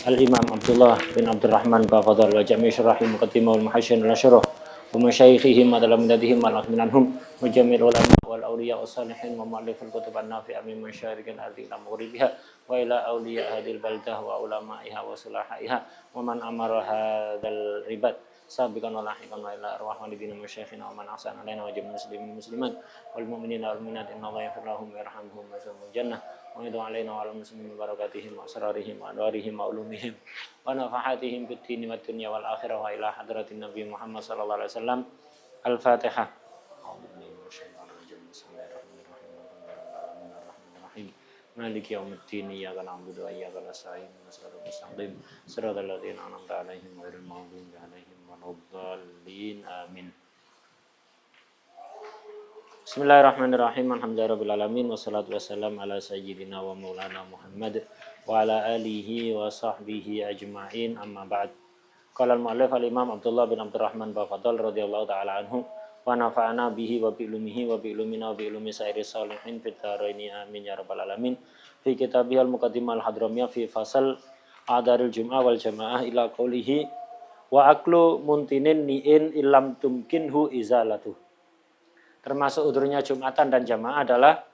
Al-Imam Abdullah bin Abdurrahman Bafadal wa jami' syurahim muqaddimah wal muhasyin wal syuruh wa masyayikhihim adalah minatihim wa minanhum wa jami'il ulama wal awliya wa salihin wa mu'allifil kutub an-nafi'ah min masyariqil ardi ila maghribiha wa ila awliya hadil baldah wa ulama'iha wa sulahaiha wa man amara hadzal ribad sabiqan wa lahiqan wa ila arwah walidina masyayikhina wa man ahsana alaina wa jami'il muslimin muslimat wal mu'minina wal mu'minat innallaha yaghfir lahum wa yarhamhum wa yadkhuluhum jannah wa yad'u alaina wa ala muslimin barakatihim wa asrarihim wa anwarihim wa ulumihim wa nafahatihim fid dini wad dunya wal akhirah wa ila hadratin nabi Muhammad sallallahu alaihi wasallam. Al-Fatihah. Maliki yaumiddin iyyaka na'budu wa iyyaka nasta'in ihdinas siratal mustaqim siratal ladzina an'amta 'alaihim ghairil maghdubi 'alaihim waladdallin amin. Bismillahirrahmanirrahim. Alhamdulillahirabbil alamin wassalatu wassalamu ala sayyidina wa maulana Muhammad wa ala alihi wa sahbihi ajma'in amma ba'd. Qala al-mu'allif al-Imam Abdullah bin Abdurrahman Bafadal radhiyallahu ta'ala anhu wa nafa'ana bihi wa bi ilumihi wa bi ilumina wa bi ilumi sairi salihin fid dharaini amin ya rabbal alamin. Fi kitabihil muqaddimah al-hadramiyah fi fasal adaril jum'ah wal jamaah ila qawlihi wa aklu muntinin ni'in illam tumkinhu izalatuh. Termasuk udurnya Jumatan dan jamaah adalah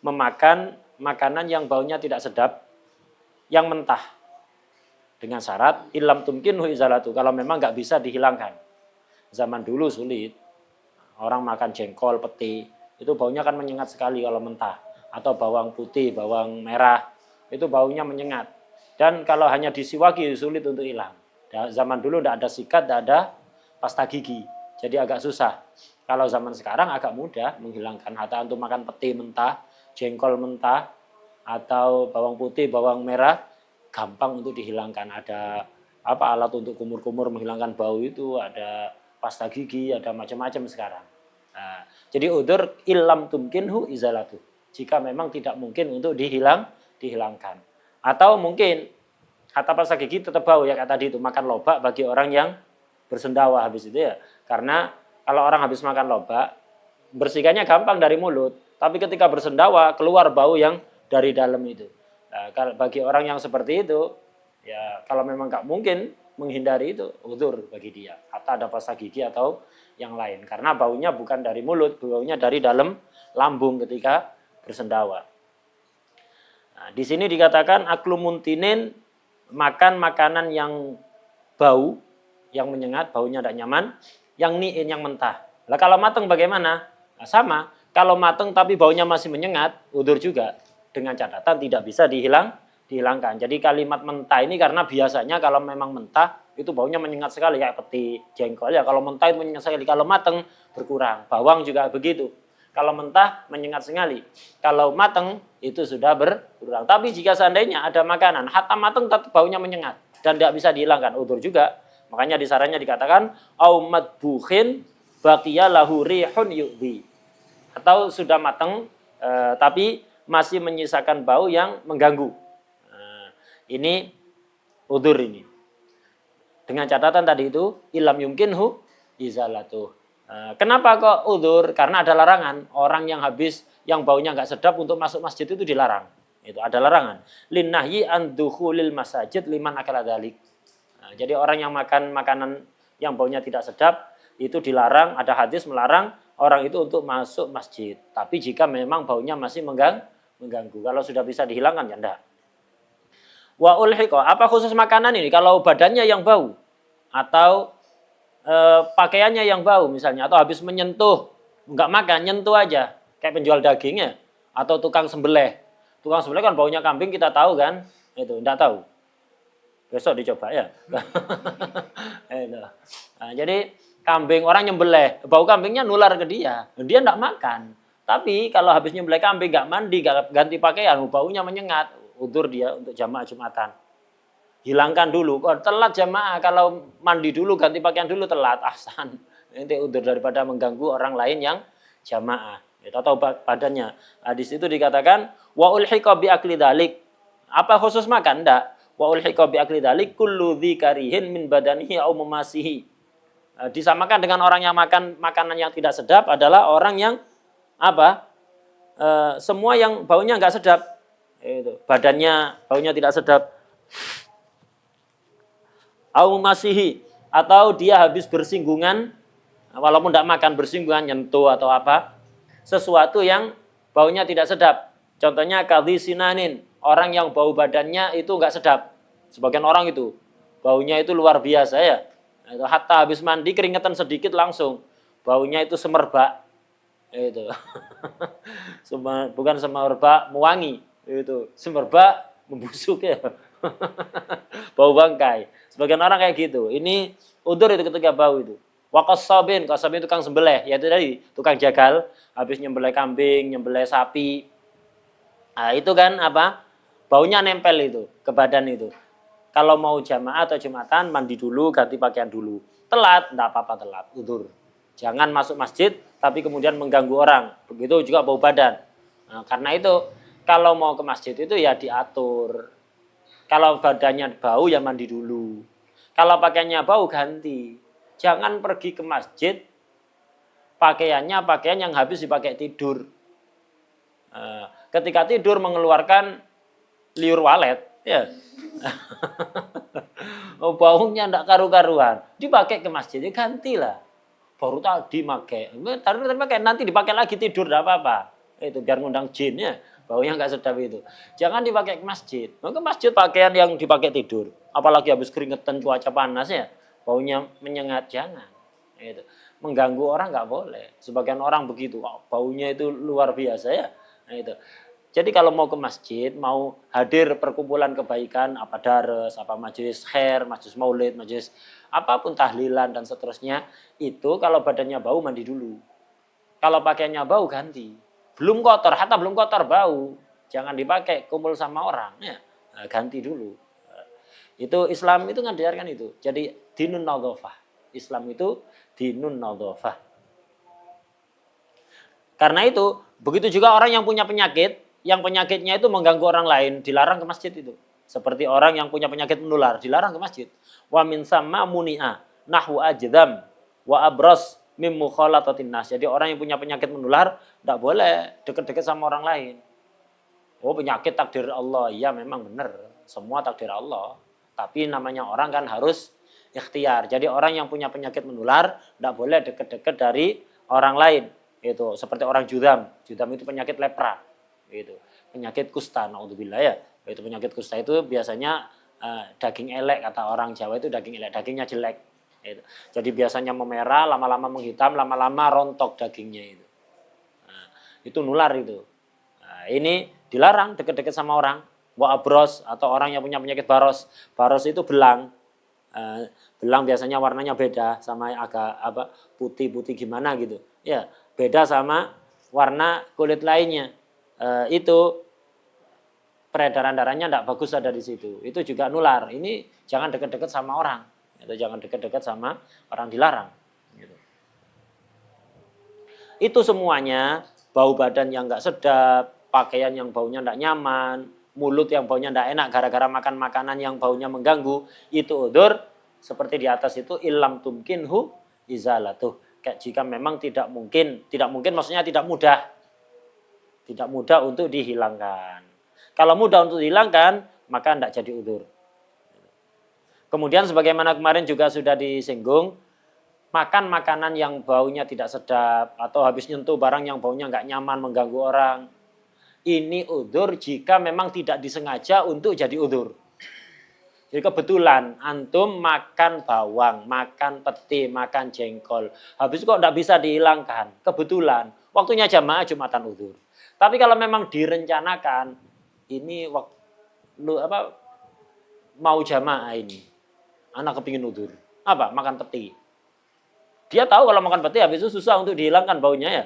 memakan makanan yang baunya tidak sedap, yang mentah. Dengan syarat illam tumkinhu izalatuh, kalau memang nggak bisa dihilangkan. Zaman dulu sulit. Orang makan jengkol, peti, itu baunya kan menyengat sekali kalau mentah. Atau bawang putih, bawang merah, itu baunya menyengat. Dan kalau hanya disiwaki sulit untuk hilang. Zaman dulu tidak ada sikat, tidak ada pasta gigi. Jadi agak susah. Kalau zaman sekarang agak mudah menghilangkan. Hatta untuk makan peti mentah, jengkol mentah, atau bawang putih, bawang merah, gampang untuk dihilangkan. Ada alat untuk kumur-kumur menghilangkan bau itu, ada pasta gigi, ada macam-macam sekarang. Nah, jadi udzur illam tumkinhu izalatu. Jika memang tidak mungkin untuk dihilangkan. Atau mungkin kata pasta gigi tetap bau ya, kayak tadi itu makan lobak bagi orang yang bersendawa habis itu ya. Karena kalau orang habis makan lobak, bersihkannya gampang dari mulut, tapi ketika bersendawa keluar bau yang dari dalam itu. Nah, bagi orang yang seperti itu, ya kalau memang nggak mungkin menghindari itu, udzur bagi dia. Atau ada pasta gigi atau yang lain. Karena baunya bukan dari mulut, baunya dari dalam lambung ketika bersendawa. Nah, di sini dikatakan aklu muntinin, makan makanan yang bau, yang menyengat, baunya tidak nyaman, yang ni'in, yang mentah. Lah kalau matang bagaimana? Nah, sama, kalau matang tapi baunya masih menyengat, udzur juga. Dengan catatan tidak bisa dihilangkan. Jadi kalimat mentah ini karena biasanya kalau memang mentah itu baunya menyengat sekali kayak peti, jengkol ya. Kalau mentah itu menyengat sekali, kalau matang berkurang. Bawang juga begitu. Kalau mentah menyengat sekali. Kalau matang itu sudah berkurang. Tapi jika seandainya ada makanan hatta matang tetap baunya menyengat dan tidak bisa dihilangkan, udzur juga. Makanya di sarannya dikatakan au madbukhin baqiya lahu rihun yu'dhi. Atau sudah matang tapi masih menyisakan bau yang mengganggu. Nah, ini udzur ini. Dengan catatan tadi itu ilam yumkinhu izalatuh. Nah, kenapa kok udzur? Karena ada larangan. Orang yang baunya nggak sedap untuk masuk masjid itu dilarang. Itu ada larangan. Linnahyi an dukhulil masajid liman akala dzalik. Nah, jadi orang yang makan makanan yang baunya tidak sedap itu dilarang. Ada hadis melarang orang itu untuk masuk masjid. Tapi jika memang baunya masih mengganggu. Kalau sudah bisa dihilangkan ya enggak. Wa ulhiqa, apa khusus makanan ini? Kalau badannya yang bau atau pakaiannya yang bau misalnya, atau habis menyentuh, enggak makan, nyentuh aja, kayak penjual dagingnya atau tukang sembelih. Tukang sembelih kan baunya kambing kita tahu kan? Itu enggak tahu. Besok dicoba ya. Nah, jadi kambing orang nyembelih, bau kambingnya nular ke dia. Dia enggak makan. Tapi kalau habis nyembelih kambing nggak mandi, nggak ganti pakaian, baunya menyengat, udzur dia untuk jamaah Jumatan. Hilangkan dulu. Kok telat jamaah kalau mandi dulu, ganti pakaian dulu telat, ahsan. Ini udzur daripada mengganggu orang lain yang jamaah. Atau badannya. Hadis itu dikatakan wa ulhiqa bi akli dzalik. Apa khusus makan? Enggak. Wa ulhiqa bi akli dzalik kullu dzikarihin min badanihi au mamasihi. Disamakan dengan orang yang makan makanan yang tidak sedap adalah orang yang semua yang baunya nggak sedap, itu badannya baunya tidak sedap, Au masihi, atau dia habis bersinggungan, walaupun tidak makan, bersinggungan, nyentuh atau apa, sesuatu yang baunya tidak sedap. Contohnya kadhi sinanin, orang yang bau badannya itu nggak sedap. Sebagian orang itu baunya itu luar biasa ya. Itu hatta habis mandi keringetan sedikit langsung baunya itu semerbak. Itu. Bukan semerbak mewangi, itu semerbak membusuk ya. Bau bangkai. Sebagian orang kayak gitu. Ini udur itu ketika bau itu. Wakasabin, kasabin tukang sembelih, yaitu tadi tukang jagal, habis nyembelih kambing, nyembelih sapi. Nah, itu kan apa? Baunya nempel itu ke badan itu. Kalau mau jamaah atau jumatan, mandi dulu, ganti pakaian dulu. Telat, enggak apa-apa telat, udur. Jangan masuk masjid, tapi kemudian mengganggu orang. Begitu juga bau badan. Nah, karena itu, kalau mau ke masjid itu ya diatur. Kalau badannya bau ya mandi dulu. Kalau pakaiannya bau ganti. Jangan pergi ke masjid pakaiannya pakaian yang habis dipakai tidur. Ketika tidur mengeluarkan liur walet, ya. Oh, baunya ndak karu-karuan. Dipakai ke masjid, ya gantilah. Baru tadi pakai. Nanti dipakai lagi tidur enggak apa-apa. Itu biar ngundang jin ya. Baunya nggak sedap itu. Jangan dipakai ke masjid. Ke masjid pakaian yang dipakai tidur. Apalagi habis keringetan cuaca panas ya. Baunya menyengat, jangan. Itu. Mengganggu orang nggak boleh. Sebagian orang begitu. Oh, baunya itu luar biasa ya. Nah, itu. Jadi kalau mau ke masjid, mau hadir perkumpulan kebaikan, apa dares, apa majelis khair, majelis maulid, majelis apapun tahlilan dan seterusnya, itu kalau badannya bau mandi dulu. Kalau pakaiannya bau ganti. Belum kotor, hatta belum kotor bau. Jangan dipakai kumpul sama orang, ya. Nah, ganti dulu. Itu Islam itu ngajarkan itu. Jadi dinun nadhafah. Islam itu dinun nadhafah. Karena itu, begitu juga orang yang punya penyakit, yang penyakitnya itu mengganggu orang lain, dilarang ke masjid itu. Seperti orang yang punya penyakit menular, dilarang ke masjid. Wa min samma muni'a nahwu ajdam wa abras mim mukhalatatin nas. Jadi orang yang punya penyakit menular tidak boleh dekat-dekat sama orang lain. Oh, penyakit takdir Allah. Ya memang benar, semua takdir Allah. Tapi namanya orang kan harus ikhtiar. Jadi orang yang punya penyakit menular tidak boleh dekat-dekat dari orang lain. Itu seperti orang judam. Judam itu penyakit lepra. Itu penyakit kusta, naudzubillah ya. Itu penyakit kusta itu biasanya daging elek, kata orang Jawa itu daging elek, dagingnya jelek. Itu. Jadi biasanya memerah, lama-lama menghitam, lama-lama rontok dagingnya itu. Nah, itu nular itu. Nah, ini dilarang dekat-dekat sama orang. Wa abros atau orang yang punya penyakit baros. Baros itu belang. Belang biasanya warnanya beda sama agak apa putih-putih gimana gitu. Ya, beda sama warna kulit lainnya. Itu peredaran darahnya tidak bagus ada di situ. Itu juga nular. Ini jangan dekat-dekat sama orang. Itu jangan dekat-dekat sama orang, dilarang. Gitu. Itu semuanya bau badan yang nggak sedap, pakaian yang baunya tidak nyaman, mulut yang baunya tidak enak gara-gara makan makanan yang baunya mengganggu. Itu udzur seperti di atas itu illam tumkinhu izalatuh. Kayak jika memang tidak mungkin maksudnya tidak mudah. Tidak mudah untuk dihilangkan. Kalau mudah untuk dihilangkan, maka tidak jadi udzur. Kemudian sebagaimana kemarin juga sudah disinggung, makan makanan yang baunya tidak sedap, atau habis nyentuh barang yang baunya nggak nyaman, mengganggu orang. Ini udzur jika memang tidak disengaja untuk jadi udzur. Jadi kebetulan antum makan bawang, makan peti, makan jengkol. Habis kok tidak bisa dihilangkan. Kebetulan. Waktunya jamaah Jumatan udzur. Tapi kalau memang direncanakan, ini mau jamaah ini, anak kepingin udzur. Apa? Makan peti. Dia tahu kalau makan peti habis itu susah untuk dihilangkan baunya ya.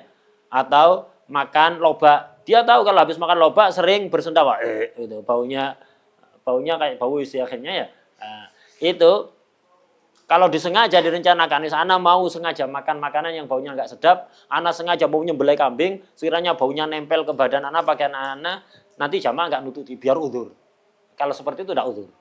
Atau makan lobak. Dia tahu kalau habis makan lobak sering bersendawa. Itu baunya kayak bau isi akhirnya ya. Nah, itu kalau disengaja direncanakan, anak mau sengaja makan makanan yang baunya nggak sedap, anak sengaja mau nyembelih kambing, sekiranya baunya nempel ke badan anak, pakaian anak, nanti jamaah nggak nututi, biar udzur. Kalau seperti itu tidak udzur.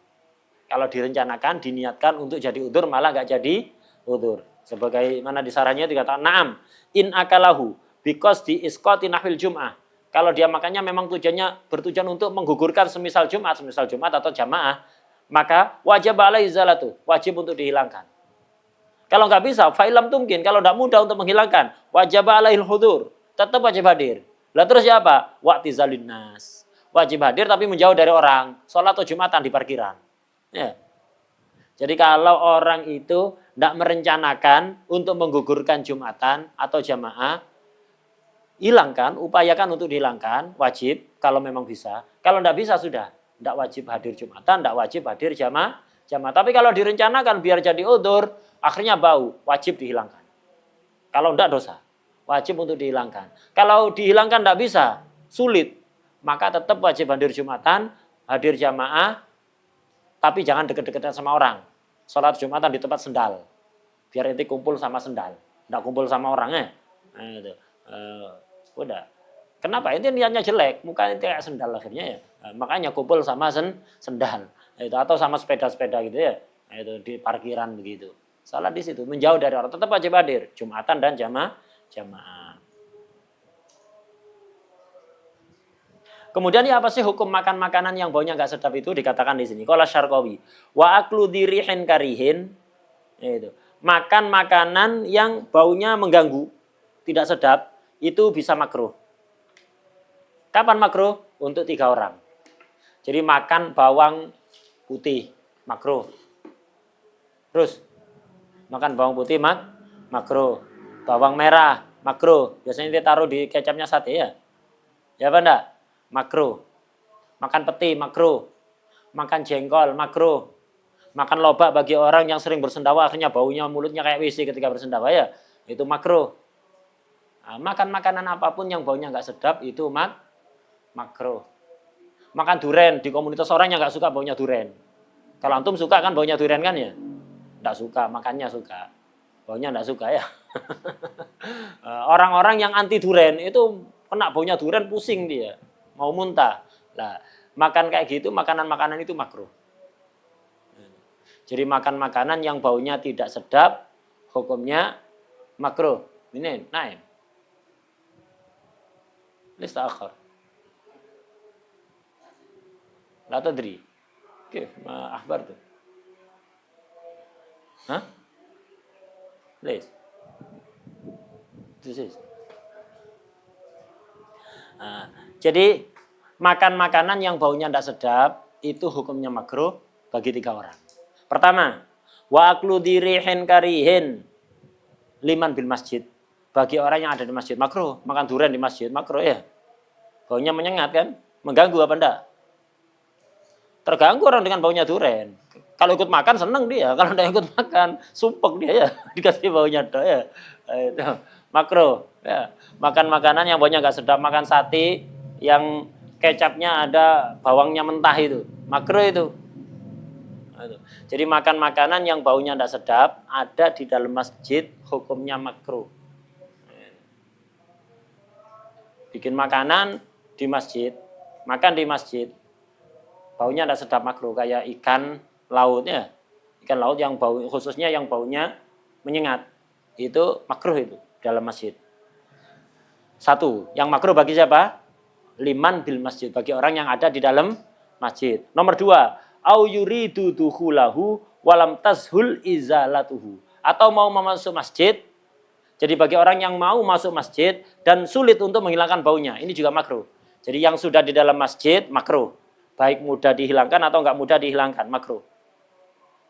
Kalau direncanakan, diniatkan untuk jadi udzur, malah nggak jadi udzur. Sebagaimana di sarannya dikatakan, na'am, in akalahu, because di isqati nahwil jum'ah. Kalau dia makannya memang bertujuan untuk menggugurkan semisal Jumat atau jamaah, maka wajib alaihi izalatu, wajib untuk dihilangkan. Kalau nggak bisa, fa'ilam tumkin, kalau nggak mudah untuk menghilangkan, wajib alaihil hudur, tetap wajib hadir. Lah terus siapa? Wa'tizalin nas. Wajib hadir tapi menjauh dari orang. Sholat atau Jumatan di parkiran. Ya. Jadi kalau orang itu tidak merencanakan untuk menggugurkan Jumatan atau jamaah, hilangkan, upayakan untuk dihilangkan, wajib kalau memang bisa. Kalau tidak bisa sudah, tidak wajib hadir Jumatan, tidak wajib hadir jamaah. Tapi kalau direncanakan biar jadi udzur, akhirnya bau, wajib dihilangkan. Kalau tidak dosa, wajib untuk dihilangkan. Kalau dihilangkan tidak bisa, sulit, maka tetap wajib hadir Jumatan, hadir jamaah, tapi jangan deket-deketan sama orang. Sholat Jumatan di tempat sendal, biar inti kumpul sama sendal, tidak kumpul sama orangnya. Nah, itu. Udah. Kenapa? Itu niatnya jelek, mukanya kayak sendal akhirnya ya. Makanya kumpul sama sendal. Itu atau sama sepeda-sepeda gitu ya. Itu di parkiran begitu. Salah di situ, menjauh dari orang, tetap wajib hadir Jumatan dan jamaah. Kemudian ya apa sih hukum makan makanan yang baunya nggak sedap itu dikatakan di sini. Qala Syarqawi, wa aklu dirihin karihin, itu. Makan makanan yang baunya mengganggu, tidak sedap, itu bisa makruh. Kapan makruh? Untuk 3 orang. Jadi makan bawang putih, makruh. Terus makan bawang putih makruh. Bawang merah, makruh. Biasanya ditaruh di kecapnya sate ya. Ya apa enggak? Makruh. Makan peti, makruh. Makan jengkol, makruh. Makan lobak bagi orang yang sering bersendawa, akhirnya baunya mulutnya kayak WC ketika bersendawa ya. Itu makruh. Nah, makan makanan apapun yang baunya nggak sedap, itu makruh. Makan duren, di komunitas orang yang nggak suka baunya duren. Kalau antum suka kan baunya duren kan ya? Nggak suka, makannya suka. Baunya nggak suka ya. Orang-orang yang anti duren itu kena baunya duren pusing dia. Mau muntah. Nah, makan kayak gitu, makanan-makanan itu makruh. Jadi makan makanan yang baunya tidak sedap, hukumnya makruh. Ini naim. Lista akhir. La tadri. Kif ma akhbar tuh? Hah? Leis. This is. Nah, jadi makan makanan yang baunya tidak sedap itu hukumnya makruh bagi 3 orang. Pertama, wa aklu dirihin karihin liman bil masjid. Bagi orang yang ada di masjid makruh, makan durian di masjid makruh ya. Baunya menyengat kan? Mengganggu apa enggak? Terganggu orang dengan baunya durian. Kalau ikut makan seneng dia, kalau tidak ikut makan sumpek dia ya, dikasih baunya do ya. Itu makruh ya. Makan makanan yang baunya enggak sedap, makan sate yang kecapnya ada bawangnya mentah itu, makruh itu. Jadi makan makanan yang baunya tidak sedap ada di dalam masjid hukumnya makruh. Bikin makanan di masjid, makan di masjid, baunya tidak sedap makruh kayak ikan lautnya, ikan laut yang bau khususnya yang baunya menyengat itu makruh itu dalam masjid. 1, yang makruh bagi siapa? Liman bil masjid, bagi orang yang ada di dalam masjid. Nomor 2, au yuridu dukhulahu walam tashul izalatuhu, atau mau masuk masjid. Jadi bagi orang yang mau masuk masjid dan sulit untuk menghilangkan baunya, ini juga makruh. Jadi yang sudah di dalam masjid makruh, baik mudah dihilangkan atau enggak mudah dihilangkan, makruh.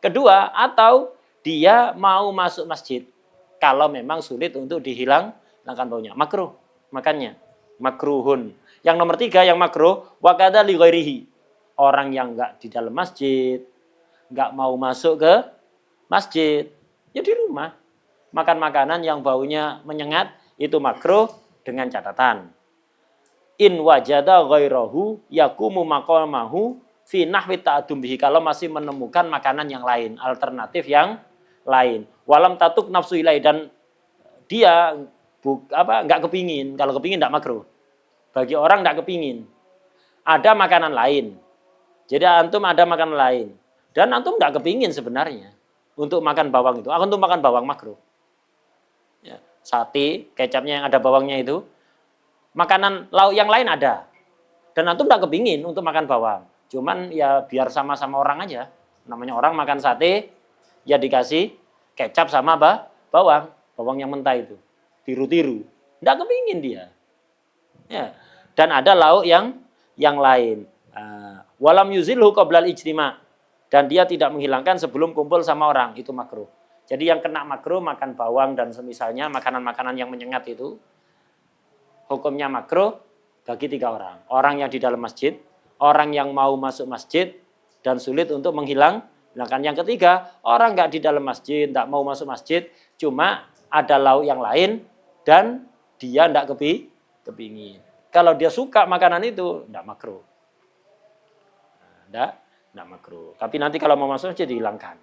Kedua, atau dia mau masuk masjid kalau memang sulit untuk dihilangkan baunya, makruh. Makannya makruhun. Yang nomor 3 yang makruh wakada li ghairihi. Orang yang enggak di dalam masjid, enggak mau masuk ke masjid, ya di rumah. Makan makanan yang baunya menyengat itu makruh dengan catatan. In wajada ghairahu yakumu maqamahu fi nahwi ta'addum bihi, kalau masih menemukan makanan yang lain, alternatif yang lain. Walam tatuk nafsu ilai, dan dia enggak kepingin. Kalau kepingin enggak makruh. Bagi orang enggak kepingin. Ada makanan lain. Jadi antum ada makanan lain dan antum enggak kepingin sebenarnya untuk makan bawang itu. Antum makan bawang makruh. Ya, sate, kecapnya yang ada bawangnya itu. Makanan lauk yang lain ada. Dan antum enggak kepingin untuk makan bawang. Cuman ya biar sama-sama orang aja. Namanya orang makan sate, ya dikasih kecap sama bawang yang mentah itu. Tiru-tiru. Nggak kepingin dia. Ya. Dan ada lauk yang lain. Walam yuzilhu qoblal ijtima. Dan dia tidak menghilangkan sebelum kumpul sama orang. Itu makruh. Jadi yang kena makruh makan bawang dan semisalnya makanan-makanan yang menyengat itu. Hukumnya makruh bagi 3 orang. Orang yang di dalam masjid, orang yang mau masuk masjid, dan sulit untuk menghilangkan. Yang ketiga, orang nggak di dalam masjid, nggak mau masuk masjid, cuma ada lauk yang lain, dan dia nggak kepingin. Kalau dia suka makanan itu, nggak makruh. Nggak makruh. Tapi nanti kalau mau masuk masjid dihilangkan.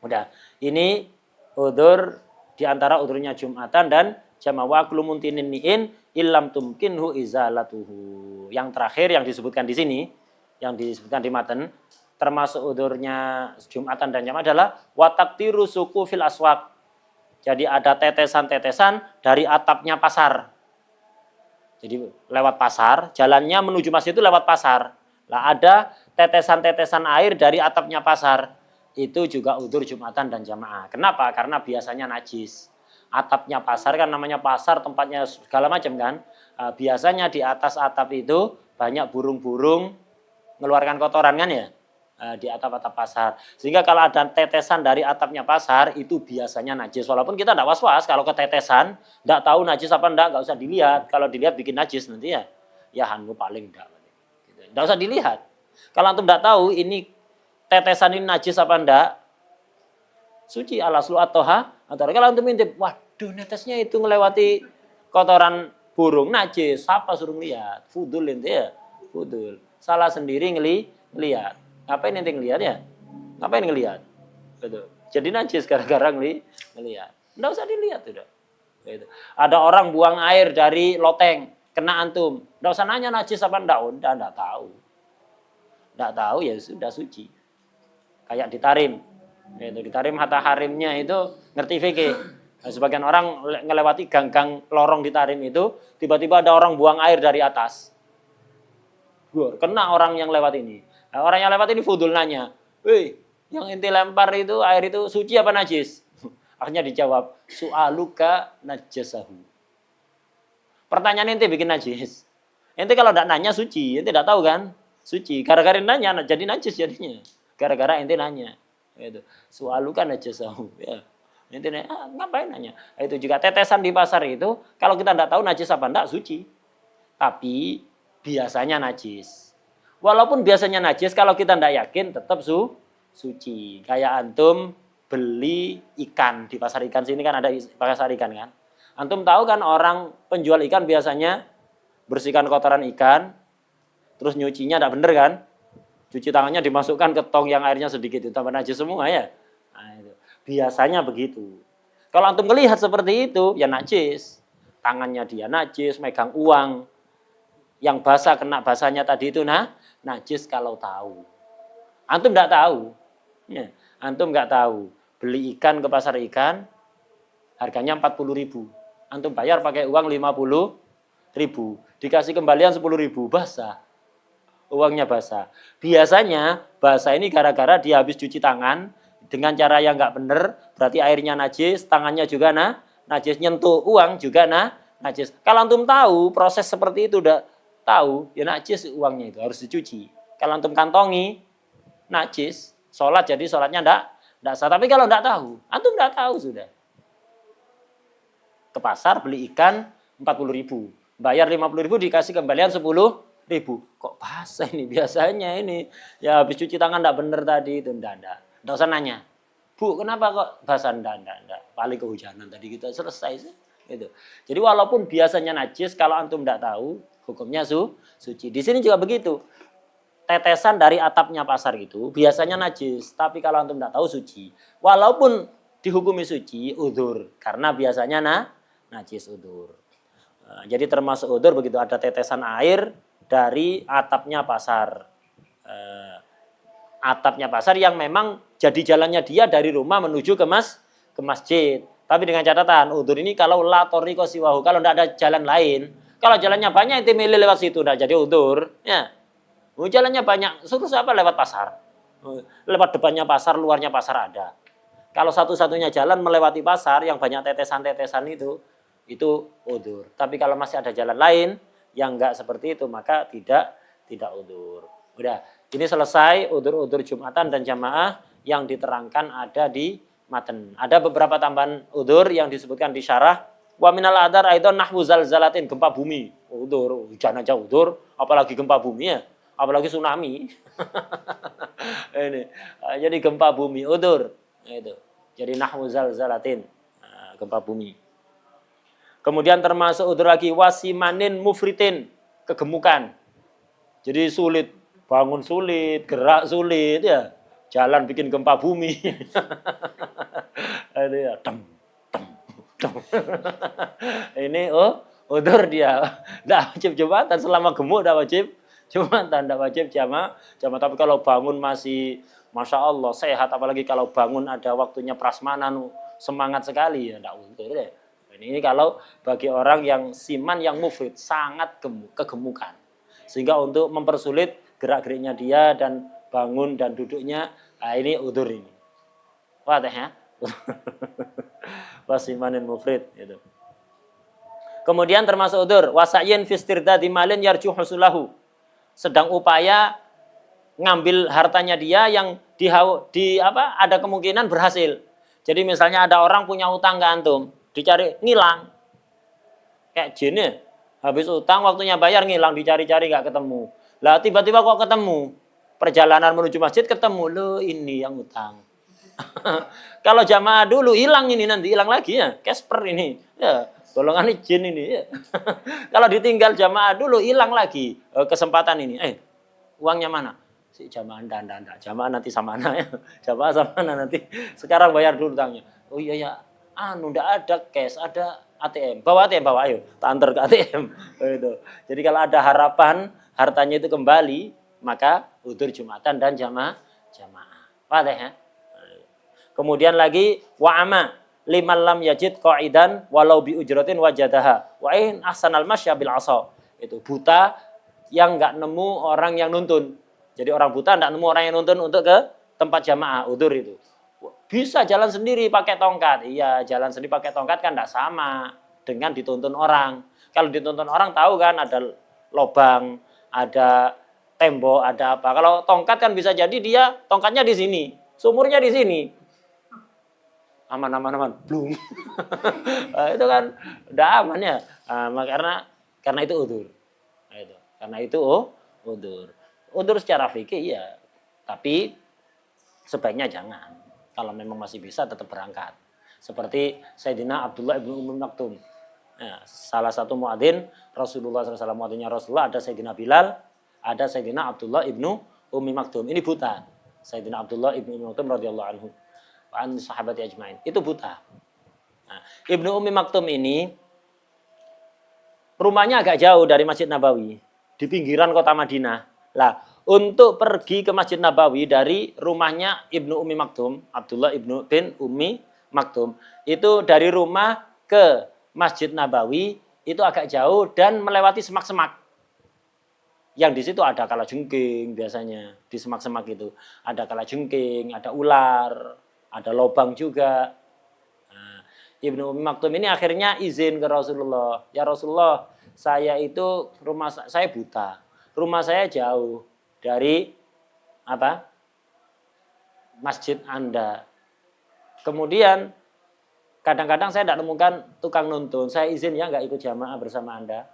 Udah, ini udzur di antara udzurnya Jumatan dan jamawa klumuntinin ni'in illam tumkinhu izalatuhu. Yang terakhir yang disebutkan di sini, yang disebutkan di matan, termasuk udzurnya Jumatan dan jamaah adalah wataktiru suku fil aswaq. Jadi ada tetesan-tetesan dari atapnya pasar. Jadi lewat pasar, jalannya menuju masjid itu lewat pasar. Lah ada tetesan-tetesan air dari atapnya pasar. Itu juga udzur Jumatan dan jamaah. Kenapa? Karena biasanya najis. Atapnya pasar kan namanya pasar, tempatnya segala macam kan. Biasanya di atas atap itu banyak burung-burung mengeluarkan kotoran kan ya. Di atap-atap pasar. Sehingga kalau ada tetesan dari atapnya pasar itu biasanya najis. Walaupun kita tidak was-was kalau ketetesan, tidak tahu najis apa nggak usah dilihat. Kalau dilihat bikin najis nanti ya hangu paling enggak. Tidak usah dilihat. Kalau antum tidak tahu ini tetesan ini najis apa enggak, suci alaslu atoha. Atau kalau antum intip, waduh netesnya itu melewati kotoran burung najis, siapa suruh lihat? Fudul ente ya, fudul. Salah sendiri ngelihat. Ngapain ente ngelihat ya? Ngapain ngelihat? Betul. Jadi najis gara-gara ngelihat. Enggak usah dilihat udah. Gitu. Ada orang buang air dari loteng, kena antum. Enggak usah nanya najis apa enggak, udah enggak tahu. Enggak tahu ya sudah suci. Kayak di Tarim. Itu di Tarim hatta harimnya itu ngerti fikih. Nah, sebagian orang ngelewati gang-gang lorong di Tarim itu, tiba-tiba ada orang buang air dari atas. Kena orang yang lewat ini. Nah, orang yang lewat ini fudul nanya, "Woi, yang inti lempar itu air itu suci apa najis?" Akhirnya dijawab, "Su'aluka najasahu." Pertanyaan inti bikin najis. Inti kalau tidak nanya suci, inti tidak tahu kan? Suci. Gara-gara nanya jadi najis jadinya. Gara-gara ente nanya. Itu. Su'aluka najasahu. Ya. Ente nanya, ngapain nanya? Itu juga tetesan di pasar itu, kalau kita tidak tahu najis apa enggak, suci. Tapi biasanya najis. Walaupun biasanya najis, kalau kita tidak yakin, tetap suci. Kayak antum beli ikan di pasar ikan, sini kan ada pasar ikan kan. Antum tahu kan orang penjual ikan biasanya bersihkan kotoran ikan, terus nyucinya tidak benar kan? Cuci tangannya dimasukkan ke tong yang airnya sedikit itu tambah najis semua ya. Nah, itu. Biasanya begitu. Kalau antum melihat seperti itu, ya najis. Tangannya dia najis, megang uang. Yang basah kena basahnya tadi itu najis kalau tahu. Antum enggak tahu. Ya, antum enggak tahu. Beli ikan ke pasar ikan, harganya 40.000. Antum bayar pakai uang 50.000. Dikasih kembalian 10.000, basah. Uangnya basah. Biasanya basah ini gara-gara dia habis cuci tangan dengan cara yang nggak benar, berarti airnya najis, tangannya juga najis, nyentuh uang juga najis. Kalau antum tahu proses seperti itu udah tahu, ya najis uangnya itu harus dicuci. Kalau antum kantongi najis, sholat jadi sholatnya nggak sah. Tapi kalau nggak tahu, antum nggak tahu sudah. Ke pasar beli ikan 40.000, bayar 50.000 dikasih kembalian 10.000. Kok basah ini biasanya ini ya habis cuci tangan enggak bener tadi itu enggak usah nanya, Bu kenapa kok basah enggak paling kehujanan tadi kita selesai sih itu. Jadi walaupun biasanya najis kalau antum enggak tahu hukumnya suci. Di sini juga begitu, tetesan dari atapnya pasar itu biasanya najis tapi kalau antum enggak tahu suci. Walaupun dihukumi suci udzur karena biasanya najis udzur. Jadi termasuk udzur begitu ada tetesan air dari atapnya pasar. Atapnya pasar yang memang jadi jalannya dia dari rumah menuju ke masjid. Tapi dengan catatan, udzur ini kalau la tariqa siwahu, kalau tidak ada jalan lain. Kalau jalannya banyak, ente milih lewat situ, tidak jadi udzur. Ya. Jalannya banyak, suruh siapa lewat pasar. Lewat depannya pasar, luarnya pasar ada. Kalau satu-satunya jalan melewati pasar yang banyak tetesan-tetesan itu udzur. Tapi kalau masih ada jalan lain yang enggak seperti itu, maka tidak udzur. Udah, ini selesai udzur-udzur Jumatan dan jamaah yang diterangkan ada di matan. Ada beberapa tambahan udzur yang disebutkan di syarah. Wa minal adar aidon nahwu zalzalatin, gempa bumi. Udzur, hujan aja udzur, apalagi gempa bumi ya, apalagi tsunami. Ini. Jadi gempa bumi udzur. Itu. Jadi nahwu zalzalatin, gempa bumi. Kemudian termasuk udzur lagi wasimanin mufritin, kegemukan. Jadi sulit, bangun sulit, gerak sulit ya. Jalan bikin gempa bumi. Itu ya, dem, dem, dem. Ini udzur dia. Enggak wajib Jumatan selama gemuk, enggak wajib Jumatan, enggak wajib jamaah. Tapi kalau bangun masih Masya Allah sehat, apalagi kalau bangun ada waktunya prasmanan, semangat sekali ya, enggak udzur deh. Ini kalau bagi orang yang siman, yang mufrid, sangat kegemukan. Sehingga untuk mempersulit gerak-geriknya dia dan bangun dan duduknya, ini udzur ini. Wadah ya? Wasimanin mufrid itu. Kemudian termasuk udzur wasa'yin fistirdadi malin yarju husulahu. Sedang upaya ngambil hartanya dia yang ada kemungkinan berhasil. Jadi misalnya ada orang punya utang ke antum, dicari ngilang. Kayak jin ya. Habis utang waktunya bayar ngilang, dicari-cari nggak ketemu. Lah tiba-tiba kok ketemu. Perjalanan menuju masjid ketemu, loh ini yang utang. Kalau jamaah dulu hilang ini, nanti hilang lagi ya. Casper ini. Ya, golongan jin ini ya. Kalau ditinggal jamaah dulu hilang lagi kesempatan ini. Uangnya mana? Si jamaah enggak. Jamaah nanti sama anak ya. Jamaah sama anak nanti. Sekarang bayar dulu utangnya. Oh iya ya. Enggak ada cash, ada ATM. Bawa ATM, bawa ayo. Tak antar ke ATM. Gitu. Jadi kalau ada harapan hartanya itu kembali, maka udzur Jumatan dan jamaah. Wadah ya? Kemudian lagi wa'ama liman lam yajid qa'idan walau bi ujratin wajadaha. Wa in ahsanal masya bil asa. Itu buta yang enggak nemu orang yang nuntun. Jadi orang buta enggak nemu orang yang nuntun untuk ke tempat jamaah, udzur itu. Bisa jalan sendiri pakai tongkat. Iya, jalan sendiri pakai tongkat kan enggak sama dengan dituntun orang. Kalau dituntun orang tahu kan ada lobang, ada tembok, ada apa. Kalau tongkat kan bisa jadi dia tongkatnya di sini, sumurnya di sini. Aman. Belum. Itu kan udah aman ya. Karena itu udzur. Karena itu udzur. Udzur secara fikih ya, tapi sebaiknya jangan. Kalau memang masih bisa tetap berangkat. Seperti Sayyidina Abdullah ibnu Ummi Maktum. Ya, salah satu muadzin Rasulullah SAW, muadzinnya Rasulullah, ada Sayyidina Bilal, ada Sayyidina Abdullah ibnu Ummi Maktum. Ini buta. Sayyidina Abdullah ibnu Ummi Maktum radhiyallahu anhu. An sahabati ajmain. Itu buta. Nah, Ibnu Ummi Maktum ini rumahnya agak jauh dari Masjid Nabawi, di pinggiran kota Madinah. Lah, untuk pergi ke Masjid Nabawi dari rumahnya Ibnu Ummi Maktum, Abdullah ibnu bin Ummi Maktum, itu dari rumah ke Masjid Nabawi itu agak jauh dan melewati semak-semak. Yang di situ ada kalajengking biasanya, di semak-semak itu. Ada kalajengking, ada ular, ada lubang juga. Nah, Ibnu Ummi Maktum ini akhirnya izin ke Rasulullah. Ya Rasulullah, saya itu rumah saya buta. Rumah saya jauh dari masjid Anda. Kemudian kadang-kadang saya tidak temukan tukang nuntun. Saya izin ya nggak ikut jamaah bersama Anda.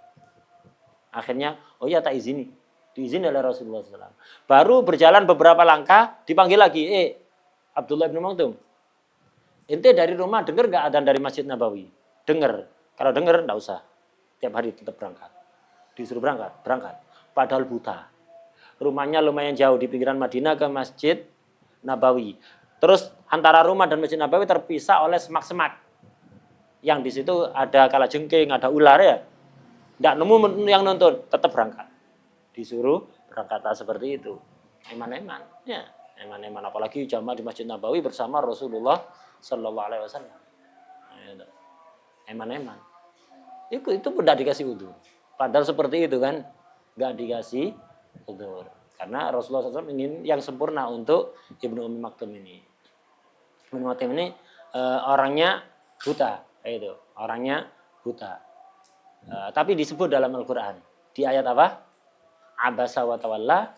Akhirnya, oh ya tak izini. Diizini oleh Rasulullah SAW. Baru berjalan beberapa langkah, dipanggil lagi. Abdullah bin Maktum, ente dari rumah dengar nggak adzan dari Masjid Nabawi? Dengar. Kalau dengar nggak usah. Tiap hari tetap berangkat. Disuruh berangkat. Padahal buta. Rumahnya lumayan jauh di pinggiran Madinah ke Masjid Nabawi. Terus antara rumah dan Masjid Nabawi terpisah oleh semak-semak. Yang di situ ada kalajengking, ada ular ya. Nggak nemu yang nonton, tetap berangkat. Disuruh berangkatlah seperti itu. Eman-eman. Ya. Eman-eman, apalagi jamaah di Masjid Nabawi bersama Rasulullah Sallallahu Alaihi Wasallam. Eman-eman. Itu pun tidak dikasih udzur. Padahal seperti itu kan, nggak dikasih udzur. Karena Rasulullah SAW ingin yang sempurna untuk Ibnu Ummi Maktum ini. Ibnu Ummi Maktum ini orangnya buta, itu orangnya buta. Tapi disebut dalam Al-Quran di ayat apa? Abasa wa tawalla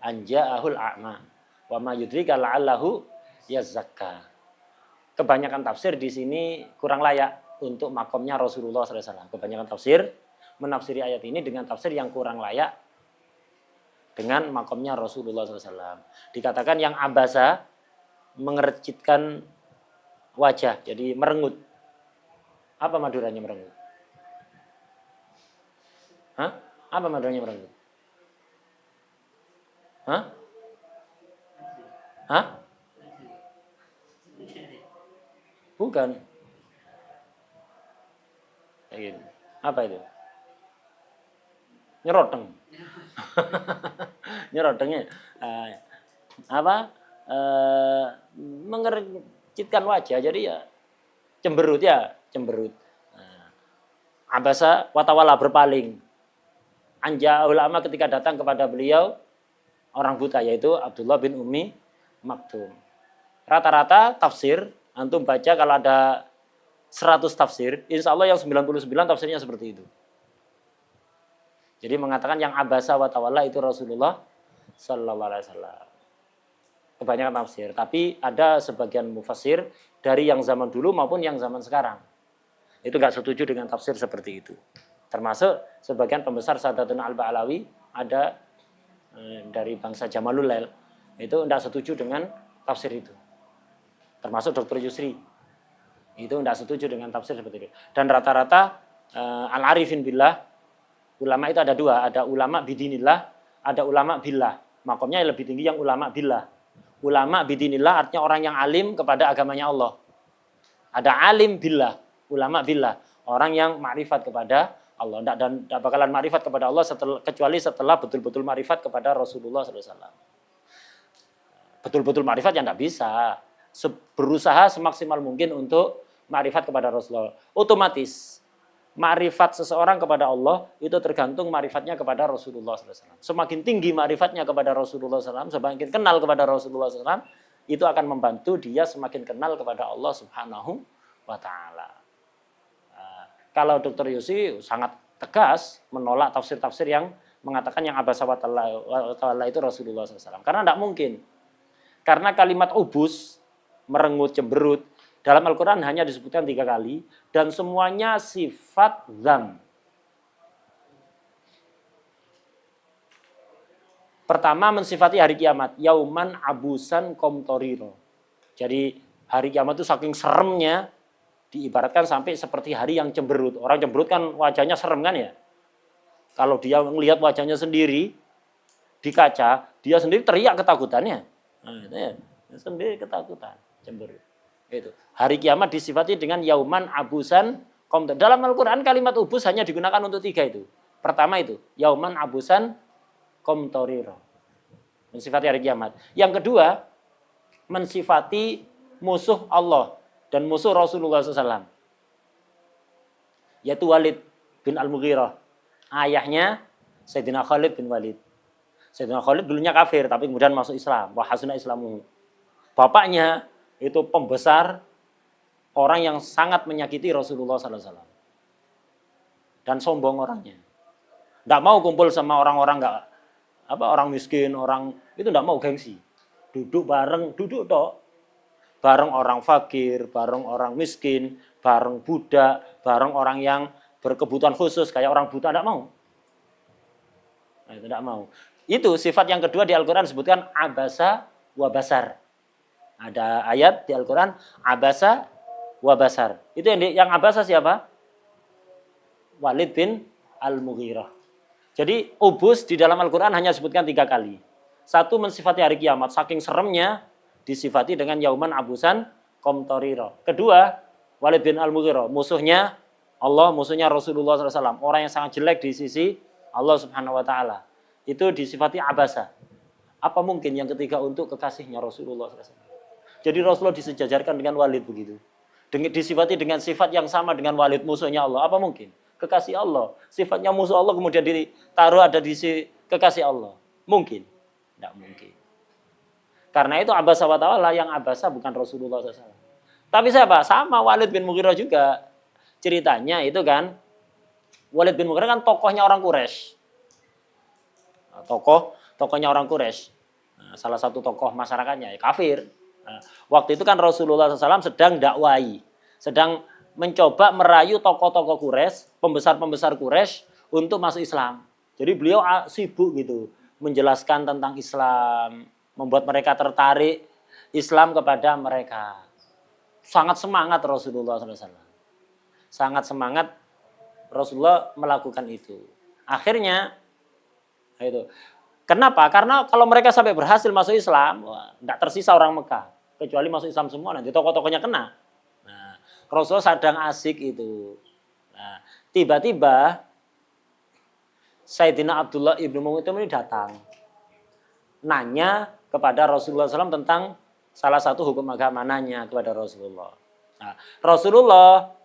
anja'ahul a'ma wa ma yudrika la'allahu yazakka. Kebanyakan tafsir di sini kurang layak untuk makomnya Rasulullah SAW. Kebanyakan tafsir menafsiri ayat ini dengan tafsir yang kurang layak dengan makomnya Rasulullah SAW. Dikatakan yang abasa mengercitkan wajah, jadi merengut. Apa maduranya merengut? Hah? Apa maduranya merengut? Hah? Hah? Bukan. Apa itu? Nyeroteng. Nyerotengnya apa? Mengercitkan wajah, jadi ya cemberut ya, cemberut. Abasa watawala berpaling. Anja ulama ketika datang kepada beliau orang buta, yaitu Abdullah bin Ummi Maktum. Rata-rata tafsir, antum baca kalau ada 100 tafsir, insya Allah yang 99 tafsirnya seperti itu. Jadi mengatakan yang abasa wa tawalla itu Rasulullah Sallallahu Alaihi Wasallam. Kebanyakan tafsir, tapi ada sebagian mufassir dari yang zaman dulu maupun yang zaman sekarang. Itu nggak setuju dengan tafsir seperti itu. Termasuk sebagian pembesar Sadatun Al-Ba'alawi ada dari bangsa Jamalul Lail, itu tidak setuju dengan tafsir itu. Termasuk Dr. Yusri, itu tidak setuju dengan tafsir seperti itu. Dan rata-rata Al-Arifin Billah, ulama itu ada dua, ada ulama bidinillah, ada ulama billah. Makomnya lebih tinggi yang ulama billah. Ulama bidinillah artinya orang yang alim kepada agamanya Allah. Ada alim billah, ulama billah, orang yang makrifat kepada Allah, dan tidak bakalan makrifat kepada Allah kecuali setelah betul-betul makrifat kepada Rasulullah SAW. Betul-betul makrifat yang tidak bisa. Berusaha semaksimal mungkin untuk makrifat kepada Rasulullah. Otomatis makrifat seseorang kepada Allah itu tergantung makrifatnya kepada Rasulullah SAW. Semakin tinggi makrifatnya kepada Rasulullah SAW, semakin kenal kepada Rasulullah SAW, itu akan membantu dia semakin kenal kepada Allah Subhanahu wa Ta'ala. Kalau Dr. Yusi sangat tegas menolak tafsir-tafsir yang mengatakan yang abasa wa tawalla itu Rasulullah SAW. Karena tidak mungkin. Karena kalimat ubus, merengut, cemberut, dalam Al-Quran hanya disebutkan 3 kali, dan semuanya sifat dzam. Pertama mensifati hari kiamat, yauman abusan komtoriro. Jadi hari kiamat itu saking seremnya, diibaratkan sampai seperti hari yang cemberut. Orang cemberut kan wajahnya serem kan ya. Kalau dia melihat wajahnya sendiri di kaca, dia sendiri teriak ketakutannya. Nah, itu ya, sendiri ketakutan, cemberut. Itu. Hari kiamat disifati dengan yauman abusan komtor. Dalam Al-Quran kalimat ubus hanya digunakan untuk 3 itu. Pertama itu, yauman abusan komtoriro. Mensifati hari kiamat. Yang kedua, mensifati musuh Allah dan musuh Rasulullah SAW. Yaitu Walid bin Al-Mughirah. Ayahnya Sayyidina Khalid bin Walid. Sayyidina Khalid dulunya kafir, tapi kemudian masuk Islam. Wa hasuna islamuhu. Bapaknya itu pembesar orang yang sangat menyakiti Rasulullah SAW. Dan sombong orangnya. Tidak mau kumpul sama orang-orang orang miskin, orang itu tidak mau gengsi. Duduk bareng, duduk toh. Bareng orang fakir, bareng orang miskin, bareng budak, bareng orang yang berkebutuhan khusus kayak orang buta, tidak mau. Nah, itu tidak mau. Itu sifat yang kedua di Al-Quran disebutkan abasa wa basar. Ada ayat di Al-Quran abasa wa basar. Itu yang abasa siapa? Walid bin Al-Mughirah. Jadi ubus di dalam Al-Quran hanya disebutkan 3 kali. Satu mensifati hari kiamat, saking seremnya disifati dengan yauman abusan komtoriro. Kedua, Walid bin Al-Mughirah, musuhnya Allah, musuhnya Rasulullah SAW. Orang yang sangat jelek di sisi Allah Subhanahu Wa Ta'ala. Itu disifati abasa. Apa mungkin yang ketiga untuk kekasihnya Rasulullah SAW? Jadi Rasulullah disejajarkan dengan Walid begitu. Disifati dengan sifat yang sama dengan Walid, musuhnya Allah. Apa mungkin? Kekasih Allah. Sifatnya musuh Allah kemudian ditaruh ada di kekasih Allah. Mungkin. Tidak mungkin. Karena itu abasa wa tawalla, yang abasa bukan Rasulullah SAW. Tapi siapa? Sama Walid bin Mughirah juga. Ceritanya itu kan, Walid bin Mughirah kan tokohnya orang Quraisy. Nah, tokohnya orang Quraisy. Nah, salah satu tokoh masyarakatnya, ya kafir. Nah, waktu itu kan Rasulullah SAW sedang dakwai. Sedang mencoba merayu tokoh-tokoh Quraisy, pembesar-pembesar Quraisy untuk masuk Islam. Jadi beliau sibuk gitu, menjelaskan tentang Islam, membuat mereka tertarik Islam kepada mereka. Sangat semangat Rasulullah SAW. Sangat semangat Rasulullah melakukan itu. Akhirnya, itu. Kenapa? Karena kalau mereka sampai berhasil masuk Islam, tidak tersisa orang Mekah. Kecuali masuk Islam semua, nanti tokoh-tokohnya kena. Nah, Rasulullah sedang asik itu. Nah, tiba-tiba Sayyidina Abdullah ibnu Mu'tim ini datang. Nanya kepada Rasulullah SAW tentang salah satu hukum agama, nanya kepada Rasulullah. Nah, Rasulullah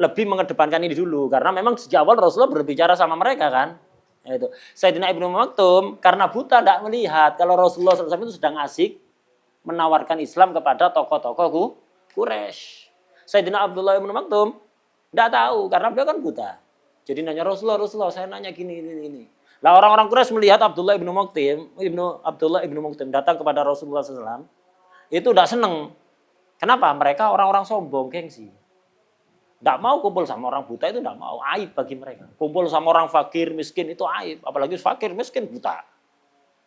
lebih mengedepankan ini dulu karena memang sejak awal Rasulullah berbicara sama mereka kan. Itu. Sayyidina Ibnu Maktum karena buta tidak melihat kalau Rasulullah SAW itu sedang asik menawarkan Islam kepada tokoh-tokoh Quraisy. Sayyidina Abdullah Ibnu Maktum tidak tahu karena beliau kan buta. Jadi nanya Rasulullah, saya nanya gini. Lah orang-orang Quraisy melihat Abdullah Ibnu Maktum datang kepada Rasulullah SAW, itu tidak senang. Kenapa? Mereka orang-orang sombong, gengsi. Tidak mau kumpul sama orang buta, itu tidak mau, aib bagi mereka. Kumpul sama orang fakir, miskin itu aib, apalagi fakir, miskin, buta.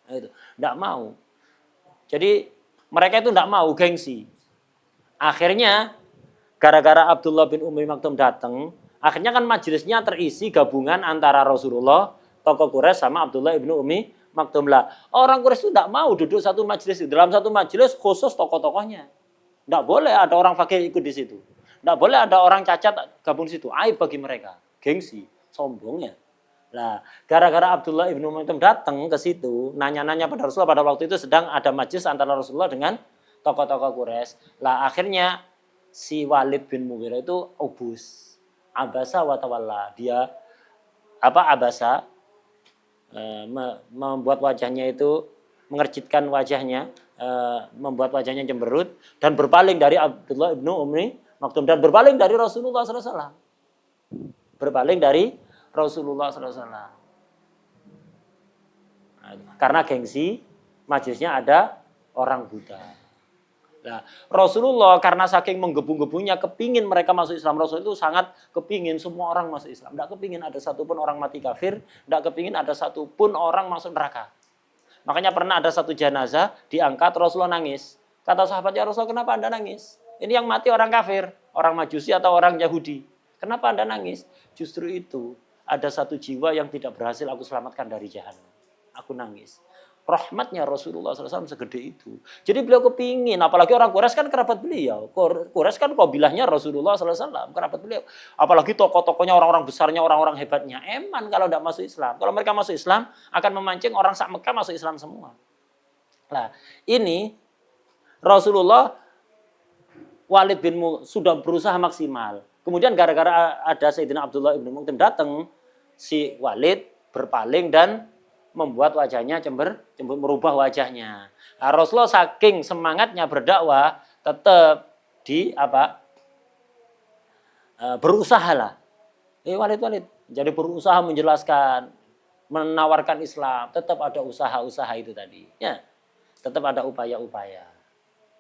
Nah, itu tidak mau. Jadi mereka itu tidak mau, gengsi. Akhirnya gara-gara Abdullah bin Ummi Maktum datang, akhirnya kan majelisnya terisi gabungan antara Rasulullah, tokoh Quraisy sama Abdullah bin Ummi Maktum lah. Orang Quraisy itu tidak mau duduk satu majelis. Dalam satu majelis khusus tokoh-tokohnya. Tidak boleh ada orang fakir ikut di situ. Tidak boleh ada orang cacat gabung di situ. Aib bagi mereka. Gengsi, sombongnya. Nah, gara-gara Abdullah bin Ummi Maktum datang ke situ, nanya-nanya pada Rasulullah, pada waktu itu sedang ada majelis antara Rasulullah dengan tokoh-tokoh Quraisy. Lah akhirnya si Walid bin Mughirah itu ubus. Abasa wa tawalla. Dia abasa membuat wajahnya itu mengercitkan wajahnya, membuat wajahnya cemberut dan berpaling dari Abdullah bin Ummi Maktum dan berpaling dari Rasulullah SAW. Berpaling dari Rasulullah SAW. Karena gengsi, majelisnya ada orang buta. Nah, Rasulullah karena saking menggebu-gebunya kepingin mereka masuk Islam, Rasul itu sangat kepingin semua orang masuk Islam. Tidak kepingin ada satupun orang mati kafir, tidak kepingin ada satupun orang masuk neraka. Makanya pernah ada satu jenazah diangkat, Rasulullah nangis. Kata sahabat, ya Rasulullah, kenapa Anda nangis? Ini yang mati orang kafir, orang Majusi atau orang Yahudi. Kenapa Anda nangis? Justru itu ada satu jiwa yang tidak berhasil aku selamatkan dari jahanam. Aku nangis. Rahmatnya Rasulullah SAW segede itu. Jadi beliau kepingin, apalagi orang Quraisy kan kerabat beliau. Quraisy kan kabilahnya Rasulullah SAW, kerabat beliau. Apalagi tokoh-tokohnya, orang-orang besarnya, orang-orang hebatnya. Eman kalau tidak masuk Islam. Kalau mereka masuk Islam, akan memancing orang sak Mekah masuk Islam semua. Nah, ini Rasulullah Walid bin sudah berusaha maksimal. Kemudian gara-gara ada Sayyidina Abdullah ibn Maktum datang, si Walid berpaling dan membuat wajahnya merubah wajahnya. Nah, Rasulullah saking semangatnya berdakwah tetap berusaha lah. Walid, jadi berusaha menjelaskan, menawarkan Islam, tetap ada usaha-usaha itu tadi. Ya, tetap ada upaya-upaya.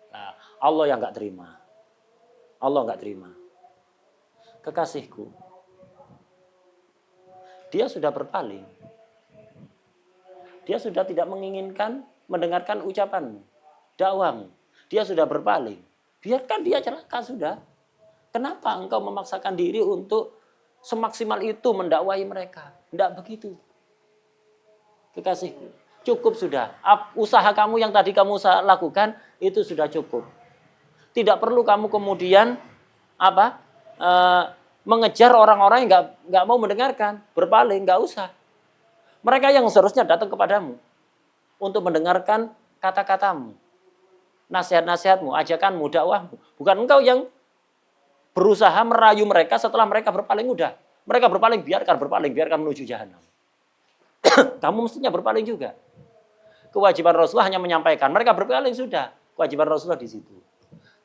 Nah, Allah yang nggak terima. Allah nggak terima. Kekasihku, dia sudah berpaling. Dia sudah tidak menginginkan mendengarkan ucapan dakwahmu. Dia sudah berpaling. Biarkan dia celaka sudah. Kenapa engkau memaksakan diri untuk semaksimal itu mendakwai mereka? Tidak begitu. Kekasihku, cukup sudah. Usaha kamu yang tadi kamu lakukan itu sudah cukup. Tidak perlu kamu kemudian mengejar orang-orang yang nggak mau mendengarkan, berpaling, nggak usah. Mereka yang seharusnya datang kepadamu untuk mendengarkan kata-katamu, nasihat-nasihatmu, ajakanmu, dakwahmu. Bukan engkau yang berusaha merayu mereka setelah mereka berpaling. Udah, mereka berpaling, biarkan menuju jahanam. Kamu mestinya berpaling juga. Kewajiban Rasulullah hanya menyampaikan. Mereka berpaling sudah. Kewajiban Rasulullah di situ.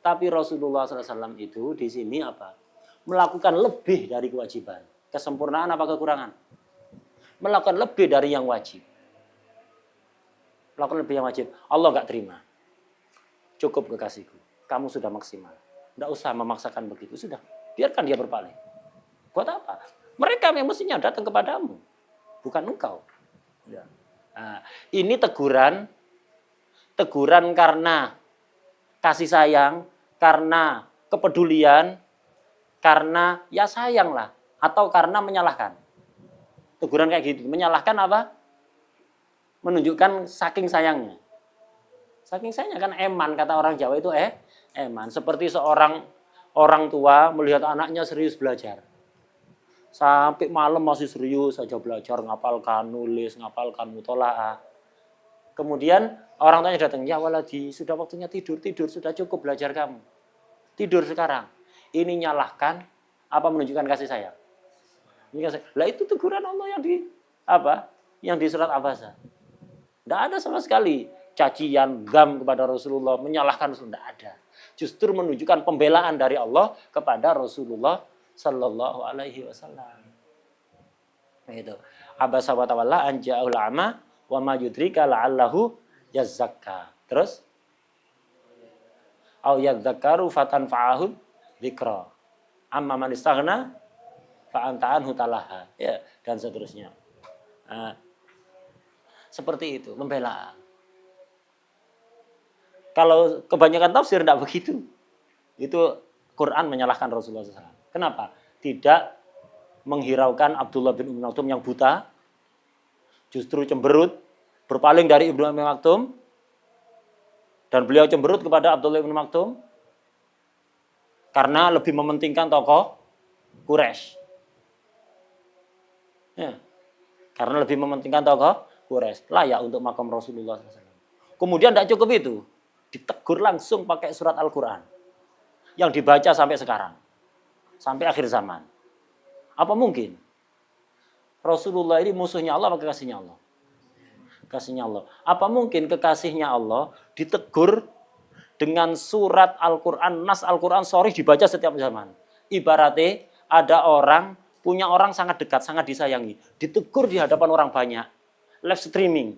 Tapi Rasulullah SAW itu di sini apa? Melakukan lebih dari kewajiban. Kesempurnaan apa kekurangan? Melakukan lebih dari yang wajib. Melakukan lebih yang wajib. Allah nggak terima. Cukup kekasihku. Kamu sudah maksimal. Nggak usah memaksakan begitu. Sudah. Biarkan dia berpaling. Buat apa? Mereka yang mestinya datang kepadamu. Bukan engkau. Ya. Nah, ini teguran karena kasih sayang, karena kepedulian, karena ya sayang lah, atau karena menyalahkan. Teguran kayak gitu, menyalahkan apa? Menunjukkan saking sayangnya. Saking sayangnya kan eman, kata orang Jawa itu eman. Seperti seorang orang tua melihat anaknya serius belajar. Sampai malam masih serius saja belajar, ngapalkan, nulis, ngapalkan, mutolaah. Kemudian orang tuanya datang, ya waladi, sudah waktunya tidur, sudah cukup belajar kamu. Tidur sekarang. Ini nyalahkan, apa menunjukkan kasih sayang? Lah itu teguran Allah yang di surat Abasa. Tidak ada sama sekali cacian, gam kepada Rasulullah, menyalahkan Rasulullah, tidak ada. Justru menunjukkan pembelaan dari Allah kepada Rasulullah Sallallahu Alaihi Wasallam. Itu. Abasa wa tawalla an ja'ul a'ma wa ma yudrika la'allahu yazakka. Terus au yadzakaru fatanfa'ahu dzikra. Amma man istaghna fa anta anhu talaha. Ya, dan seterusnya. Nah, seperti itu, membela. Kalau kebanyakan tafsir tidak begitu. Itu Quran menyalahkan Rasulullah SAW. Kenapa? Tidak menghiraukan Abdullah bin Ummi Maktum yang buta, justru cemberut, berpaling dari Ibnu Ummi Maktum, dan beliau cemberut kepada Abdullah bin Maktum karena lebih mementingkan tokoh Quraisy. Ya, karena lebih mementingkan tokoh Quraisy, layak untuk makam Rasulullah SAW. Kemudian tidak cukup itu, ditegur langsung pakai surat Al-Quran yang dibaca sampai sekarang, sampai akhir zaman. Apa mungkin Rasulullah ini musuhnya Allah atau kekasihnya Allah? Kekasihnya Allah. Apa mungkin kekasihnya Allah ditegur dengan surat Al-Quran, nas Al-Quran, sorry, dibaca setiap zaman? Ibaratnya ada orang, punya orang sangat dekat, sangat disayangi, ditegur di hadapan orang banyak, live streaming,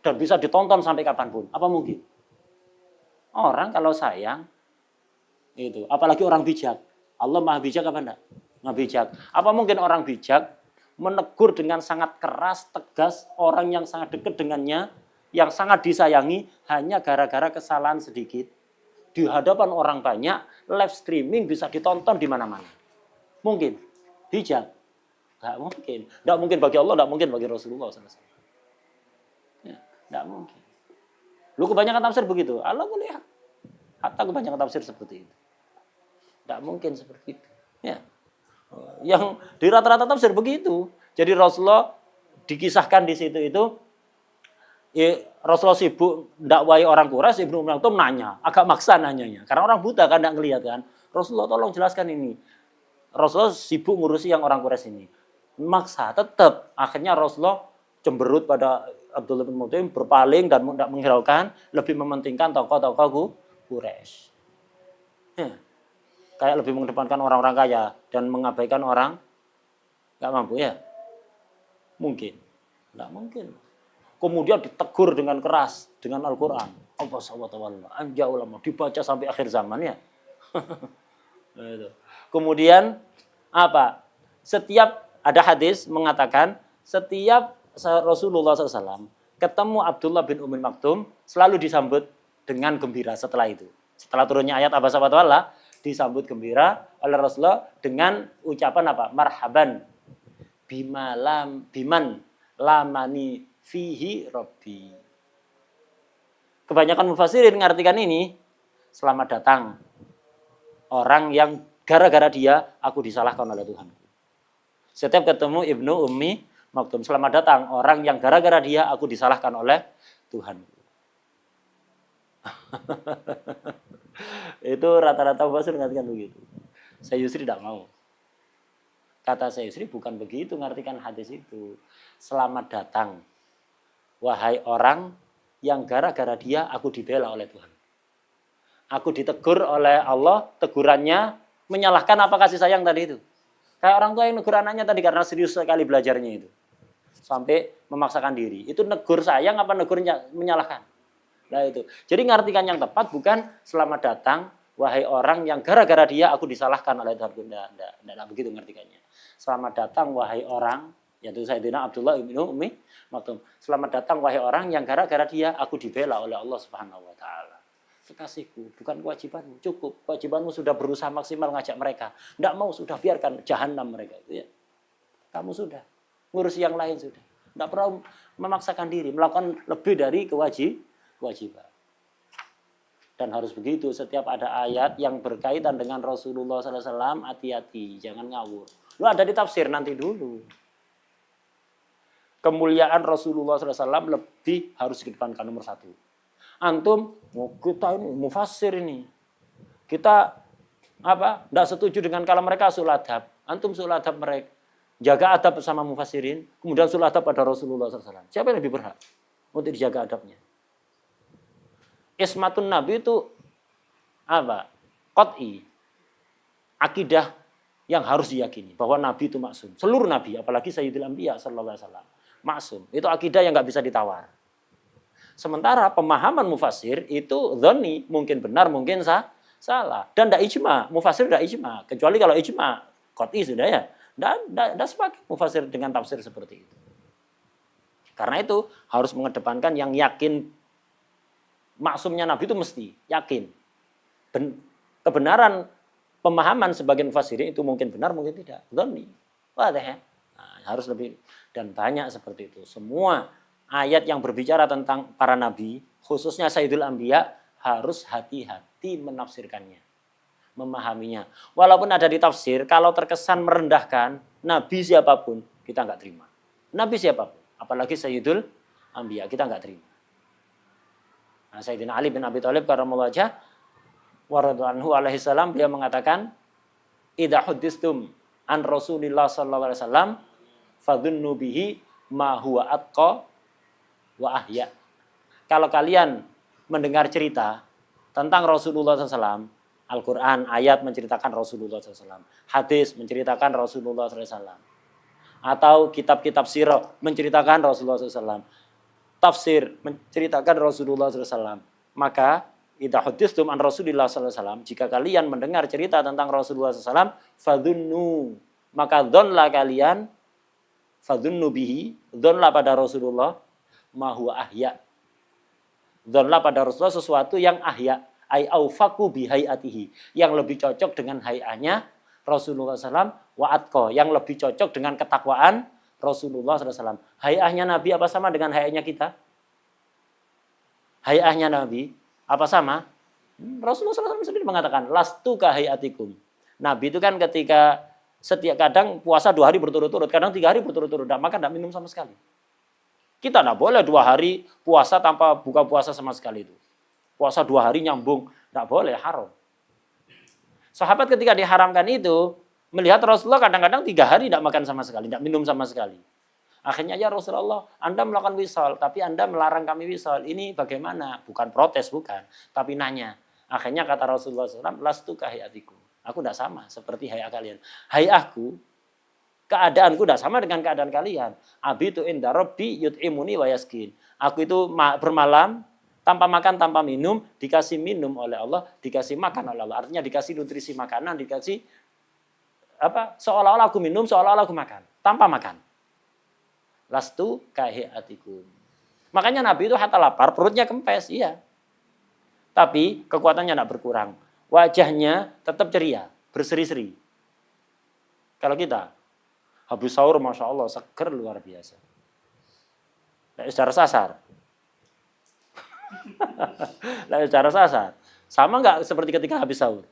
dan bisa ditonton sampai kapanpun. Apa mungkin? Orang kalau sayang, itu, apalagi orang bijak. Allah maha bijak apa enggak? Maha bijak. Apa mungkin orang bijak menegur dengan sangat keras, tegas, orang yang sangat dekat dengannya, yang sangat disayangi, hanya gara-gara kesalahan sedikit. Di hadapan orang banyak, live streaming bisa ditonton di mana-mana. Mungkin? Bijak? Enggak mungkin. Enggak mungkin bagi Allah, enggak mungkin bagi Rasulullah SAW. Ya, enggak mungkin. Lu kebanyakan tafsir begitu. Allah melihat. Hatta kebanyakan tafsir seperti itu. Tidak mungkin seperti itu. Ya. Yang di rata-rata tafsir begitu. Jadi Rasulullah dikisahkan di situ itu, Rasulullah sibuk dakwai orang Quraisy, Ibnu Ummi Maktum nanya, agak maksa nanyanya. Karena orang buta kan tidak ngelihat kan. Rasulullah tolong jelaskan ini. Rasulullah sibuk ngurusi yang orang Quraisy ini. Maksa tetap. Akhirnya Rasulullah cemberut pada Abdullah bin Mut'im, berpaling dan tidak menghiraukan, lebih mementingkan tokoh-tokoh Quraisy. Ya. Kayak lebih mengedepankan orang-orang kaya dan mengabaikan orang nggak mampu ya? Mungkin. Nggak mungkin. Kemudian ditegur dengan keras dengan Al-Quran. Allah SWT anja ulama dibaca sampai akhir zaman ya. Kemudian apa? Setiap ada hadis mengatakan setiap Rasulullah SAW ketemu Abdullah bin Ummi Maktum selalu disambut dengan gembira setelah itu. Setelah turunnya ayat Abasa wa tawalla, disambut gembira oleh Rasulullah dengan ucapan apa? Marhaban biman lamani fihi rabbi. Kebanyakan mufassirin mengartikan ini, selamat datang orang yang gara-gara dia aku disalahkan oleh Tuhan. Setiap ketemu Ibnu Ummi Maktum, selamat datang orang yang gara-gara dia aku disalahkan oleh Tuhan. Itu rata-rata mufassir mengartikan begitu. Sayyusri tidak mau. Kata Sayyusri bukan begitu mengartikan hadis itu. Selamat datang, wahai orang yang gara-gara dia aku dibela oleh Tuhan. Aku ditegur oleh Allah, tegurannya menyalahkan apa kasih sayang tadi itu. Kayak orang tua yang negur anaknya tadi karena serius sekali belajarnya itu. Sampai memaksakan diri. Itu negur sayang apa negur menyalahkan? Nah itu. Jadi ngartikan yang tepat bukan selamat datang, wahai orang yang gara-gara dia aku disalahkan oleh Tuhan. Tidak begitu ngartikannya. Selamat datang, wahai orang, yaitu Sayyidina Abdullah bin Ummi Maktum. Selamat datang, wahai orang yang gara-gara dia aku dibela oleh Allah Subhanahu Wa Taala. Kekasihku, bukan kewajibanmu. Cukup, kewajibanmu sudah berusaha maksimal ngajak mereka. Tidak mau, sudah biarkan jahanam mereka. Itu ya. Kamu sudah, ngurus yang lain sudah. Tidak perlu memaksakan diri, melakukan lebih dari kewajiban. Dan harus begitu, setiap ada ayat yang berkaitan dengan Rasulullah SAW, hati-hati, jangan ngawur. Lu ada di tafsir nanti dulu. Kemuliaan Rasulullah SAW lebih harus dikedepankan nomor 1. Antum, kita ini mufassir ini. Kita tidak setuju dengan kalau mereka suladab. Antum suladab mereka. Jaga adab bersama mufassirin. Kemudian suladab pada Rasulullah SAW. Siapa yang lebih berhak untuk dijaga adabnya? Ismatun Nabi itu qat'i. Akidah yang harus diyakini. Bahwa Nabi itu maksum. Seluruh Nabi, apalagi Sayyidul Anbiya SAW. Maksum. Itu akidah yang nggak bisa ditawar. Sementara pemahaman mufassir itu dhani, mungkin benar, mungkin salah. Dan tidak ijma, mufassir tidak ijma. Kecuali kalau ijma, qat'i sudah ya. Tidak sepakat mufassir dengan tafsir seperti itu. Karena itu harus mengedepankan yang yakin maksumnya Nabi itu mesti, yakin. Kebenaran pemahaman sebagian mufassirin itu mungkin benar, mungkin tidak. Dhani. Wadah ya. Harus lebih. Dan banyak seperti itu. Semua ayat yang berbicara tentang para nabi, khususnya Sayyidul Anbiya, harus hati-hati menafsirkannya, memahaminya. Walaupun ada di tafsir, kalau terkesan merendahkan nabi siapapun, kita nggak terima. Nabi siapapun, apalagi Sayyidul Anbiya, kita nggak terima. Nah, Sayyidina Ali bin Abi Thalib karramallahu wajhah waradhu alaihi salam, beliau mengatakan, idza huddistum an Rasulillah sallallahu alaihi wasallam fadhunnu bihi ma huwa atqa wa ahya. Kalau kalian mendengar cerita tentang Rasulullah SAW, Al-Quran, ayat menceritakan Rasulullah SAW, hadis menceritakan Rasulullah SAW, atau kitab-kitab sirah menceritakan Rasulullah SAW, tafsir menceritakan Rasulullah SAW, maka idza huddistum an Rasulillah SAW, jika kalian mendengar cerita tentang Rasulullah SAW, fadhunnu, maka dhonlah kalian, fadhunnu bihi, dhonlah pada Rasulullah, mahu ahya. Dzonlah pada Rasulullah sesuatu yang ahya, ai aufaku bihayatihi, yang lebih cocok dengan hayahnya Rasulullah SAW, wa atqa, yang lebih cocok dengan ketakwaan Rasulullah SAW. Hayahnya Nabi apa sama dengan hayahnya kita? Hayahnya Nabi apa sama? Rasulullah SAW sendiri mengatakan, lastu ka hayatikum. Nabi itu kan ketika setiap kadang puasa 2 hari berturut-turut, kadang 3 hari berturut-turut, tidak makan, tidak minum sama sekali. Kita tidak boleh 2 hari puasa tanpa buka puasa sama sekali itu. Puasa 2 hari nyambung, tidak boleh, haram. Sahabat ketika diharamkan itu, melihat Rasulullah kadang-kadang 3 hari tidak makan sama sekali, tidak minum sama sekali. Akhirnya ya Rasulullah, Anda melakukan wisal, tapi Anda melarang kami wisal. Ini bagaimana? Bukan protes, bukan. Tapi nanya. Akhirnya kata Rasulullah SAW, lastu ka hayatikum. Aku tidak sama seperti hayat kalian. Hayatku, keadaanku tidak sama dengan keadaan kalian. Abitu inda rabbi yut'imuni wa yaskin. Aku itu bermalam tanpa makan, tanpa minum, dikasih minum oleh Allah, dikasih makan oleh Allah. Artinya dikasih nutrisi makanan, dikasih seolah-olah aku minum, seolah-olah aku makan, tanpa makan. Lastu kahiyatikum. Makanya Nabi itu hatta lapar, perutnya kempes, iya. Tapi kekuatannya tidak berkurang. Wajahnya tetap ceria, berseri-seri. Kalau kita habis sahur, Masya Allah, seger luar biasa. Secara sasar. Secara sasar. Sama nggak seperti ketika habis sahur?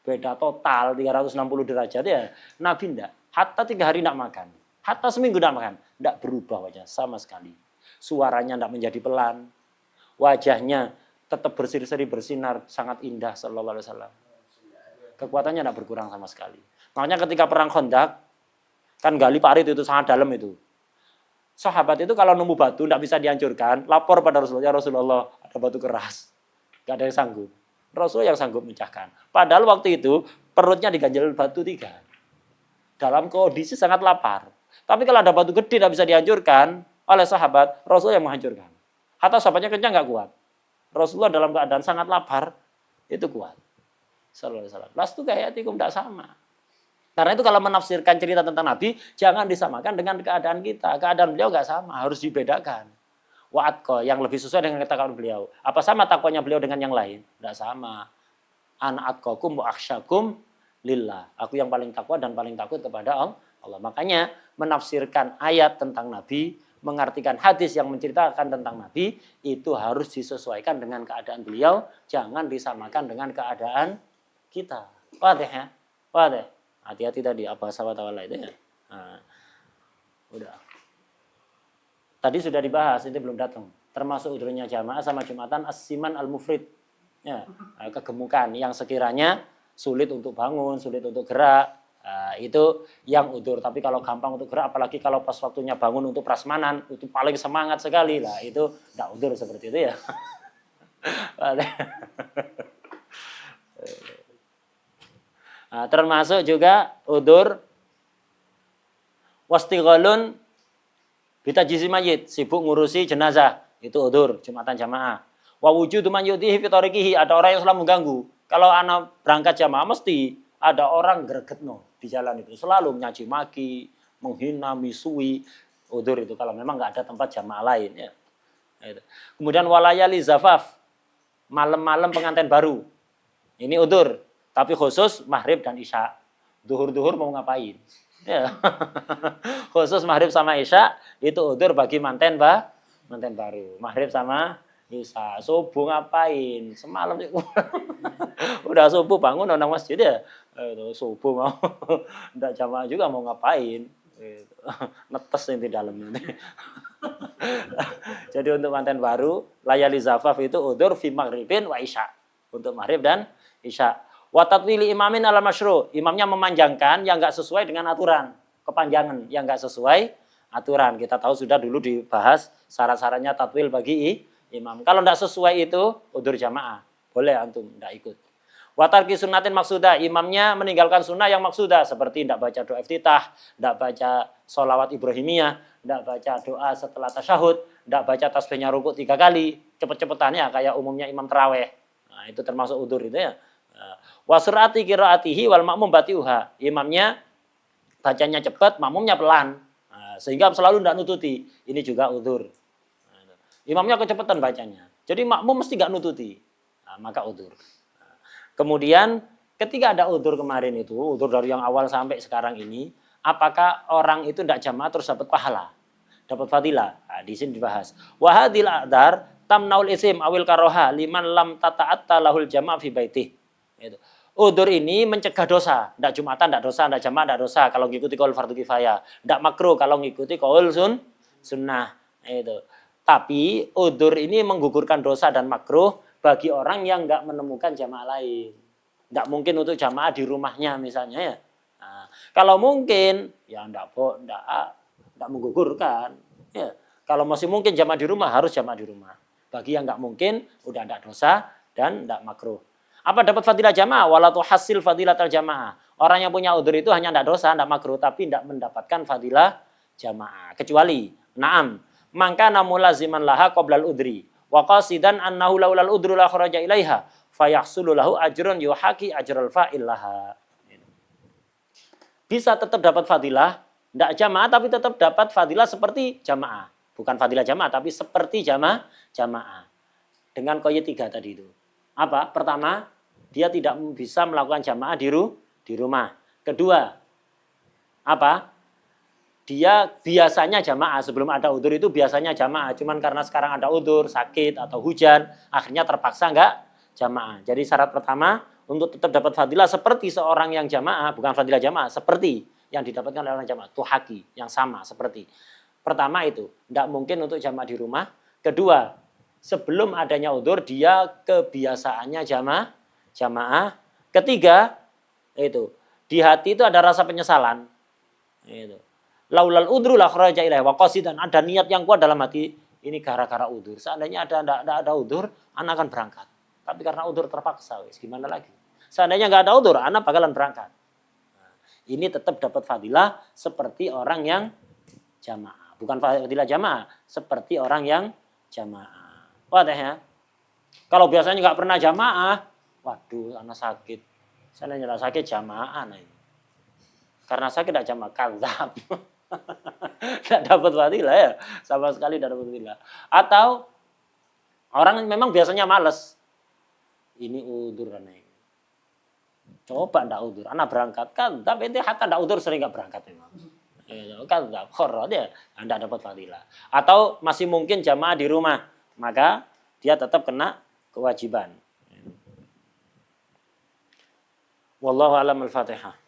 Beda total, 360 derajat ya. Nabi enggak. Hatta 3 hari enggak makan. Hatta seminggu enggak makan. Enggak berubah wajah sama sekali. Suaranya enggak menjadi pelan. Wajahnya tetap berseri-seri, bersinar. Sangat indah, sallallahu alaihi wasallam. Kekuatannya enggak berkurang sama sekali. Makanya ketika perang Khandaq, kan gali parit itu sangat dalam itu. Sahabat itu kalau nemu batu tidak bisa dihancurkan, lapor pada Rasulullah, ya Rasulullah ada batu keras, nggak ada yang sanggup. Rasul yang sanggup memecahkan. Padahal waktu itu perutnya diganjel batu 3. Dalam kondisi sangat lapar. Tapi kalau ada batu gede tidak bisa dihancurkan oleh sahabat, Rasul yang menghancurkan. Hatta sahabatnya kencang nggak kuat. Rasulullah dalam keadaan sangat lapar, itu kuat. Sallallahu alaihi wasallam. Lastu kayatikum tidak sama. Karena itu kalau menafsirkan cerita tentang Nabi, jangan disamakan dengan keadaan kita. Keadaan beliau nggak sama, harus dibedakan. Wa'atqa, yang lebih sesuai dengan kata-kata beliau. Apa sama takwanya beliau dengan yang lain? Tidak sama. Ana atqakum wa akhsyakum lillah. Aku yang paling takwa dan paling takut kepada Allah. Makanya menafsirkan ayat tentang Nabi, mengartikan hadis yang menceritakan tentang Nabi, itu harus disesuaikan dengan keadaan beliau. Jangan disamakan dengan keadaan kita. Wadih ya? Wadih. Hati-hati tadi apa sahabat awal itu ya. Nah, udah. Tadi sudah dibahas, ini belum datang. Termasuk udurnya jamaah sama Jumatan as-siman al-mufrid. Ya, kegemukan yang sekiranya sulit untuk bangun, sulit untuk gerak. Nah, itu yang udur. Tapi kalau gampang untuk gerak, apalagi kalau pas waktunya bangun untuk prasmanan, itu paling semangat sekali lah. Itu tidak udur seperti itu ya. Nah, termasuk juga udur wastighalun bitajhizi mayit, sibuk ngurusi jenazah, itu udur Jumatan jamaah. Wa wujudu man yudhihi fi tariqihi, ada orang yang selalu mengganggu. Kalau anak berangkat jamaah mesti ada orang gregetno di jalan itu, selalu mencaci maki, menghina, misui, udur itu kalau memang nggak ada tempat jamaah lain ya. Kemudian walayali zafaf, malam-malam pengantin baru. Ini udur. Tapi khusus maghrib dan isya. Duhur-duhur mau ngapain? Ya. Khusus maghrib sama isya itu udur bagi manten baru. Maghrib sama isya. Subuh ngapain? Semalam udah subuh bangun nang masjid ya. Subuh mau ndak jamaah juga mau ngapain? Netes di dalam nanti. Jadi untuk manten baru layali zafaf itu udur fi maghribin wa isya. Untuk maghrib dan isya. Wa tatwili imamin ala masyru', imamnya memanjangkan yang enggak sesuai dengan aturan, kepanjangan yang enggak sesuai aturan. Kita tahu sudah dulu dibahas syarat-syaratnya tatwil bagi imam. Kalau enggak sesuai itu udzur jamaah, boleh antum enggak ikut. Wa tarki sunnatin maksudah, imamnya meninggalkan sunnah yang maksudah seperti enggak baca doa iftitah, enggak baca sholawat Ibrahimiyah, enggak baca doa setelah tasyahud, enggak baca tasbihnya rukuk 3 kali, cepet-cepetannya kayak umumnya imam tarawih. Nah, itu termasuk udzur itu ya. Wa sur'ati qiraatihi wal makmum batiuha. Imamnya bacanya cepat, makmumnya pelan. Nah, sehingga selalu tidak nututi. Ini juga udzur. Nah, imamnya kecepatan bacanya. Jadi makmum mesti enggak nututi. Nah, maka udzur. Nah, kemudian ketika ada udzur kemarin itu, udzur dari yang awal sampai sekarang ini, apakah orang itu tidak jamaah terus dapat pahala? Dapat fadilah? Nah, di sini dibahas. Wa hadhil a'dzar tamnaul isim awil karoha liman lam tata'atta lahul jamaah fi baitih. Itu. Udzur ini mencegah dosa. Tidak Jumatan, tidak dosa, tidak jamaah, tidak dosa. Kalau ngikuti qaul fardhu kifayah. Tidak makruh kalau ngikuti qaul sunnah. Itu. Tapi udzur ini menggugurkan dosa dan makruh bagi orang yang nggak menemukan jamaah lain. Tidak mungkin untuk jamaah di rumahnya misalnya ya. Nah, kalau mungkin, ya tidak menggugurkan. Ya. Kalau masih mungkin jamaah di rumah, harus jamaah di rumah. Bagi yang nggak mungkin, udah tidak dosa dan tidak makruh. Apa dapat fadilah jamaah? Walatu hasil fadilatal jamaah. Orang yang punya udzur itu hanya tidak dosa, tidak makruh, tapi tidak mendapatkan fadilah jamaah. Kecuali, na'am, maka namulaziman laha qoblal udri. Wa qasidan annahu laulal udru la kharaja ilaiha. Fayahsulu lahu ajrun yuhaki ajral fa'il laha. Bisa tetap dapat fadilah, tidak jamaah, tapi tetap dapat fadilah seperti jamaah. Bukan fadilah jamaah, tapi seperti jamaah. Dengan qaid 3 tadi itu. Apa? Pertama, dia tidak bisa melakukan jamaah di rumah. Kedua, apa? Dia biasanya jamaah, sebelum ada udzur itu biasanya jamaah. Cuman karena sekarang ada udzur, sakit atau hujan, akhirnya terpaksa enggak jamaah. Jadi syarat pertama, untuk tetap dapat fadilah seperti seorang yang jamaah, bukan fadilah jamaah, seperti yang didapatkan oleh orang jamaah, tuhaki, yang sama, seperti. Pertama itu, enggak mungkin untuk jamaah di rumah. Kedua, sebelum adanya udzur, dia kebiasaannya jamaah. Ketiga, itu di hati itu ada rasa penyesalan. Itu. Laulal udru la kharaja ilaihi wa qasidan, ada niat yang kuat dalam hati ini gara-gara udur. Seandainya enggak ada udur, anak akan berangkat. Tapi karena udur terpaksa, wis gimana lagi? Seandainya enggak ada udur, anak bakalan berangkat. Nah, ini tetap dapat fadilah seperti orang yang jamaah. Bukan fadilah jamaah, seperti orang yang jamaah. Wadah ya? Kalau biasanya nggak pernah jamaah, waduh, anak sakit. Seandainya enggak sakit jamaah nah ini. Karena sakit tidak jamaah, kadzab. Tidak dapat fadilah ya, sama sekali tidak dapat fadilah. Atau orang memang biasanya malas. Ini udur aneh. Coba ndak udur, anak berangkat kan, tapi itu hatta ndak udur sering nggak berangkat memang. Kan nggak khorot ya, anda dapat fadilah. Atau masih mungkin jamaah di rumah, maka dia tetap kena kewajiban. Wallahu a'lam al-Fatihah.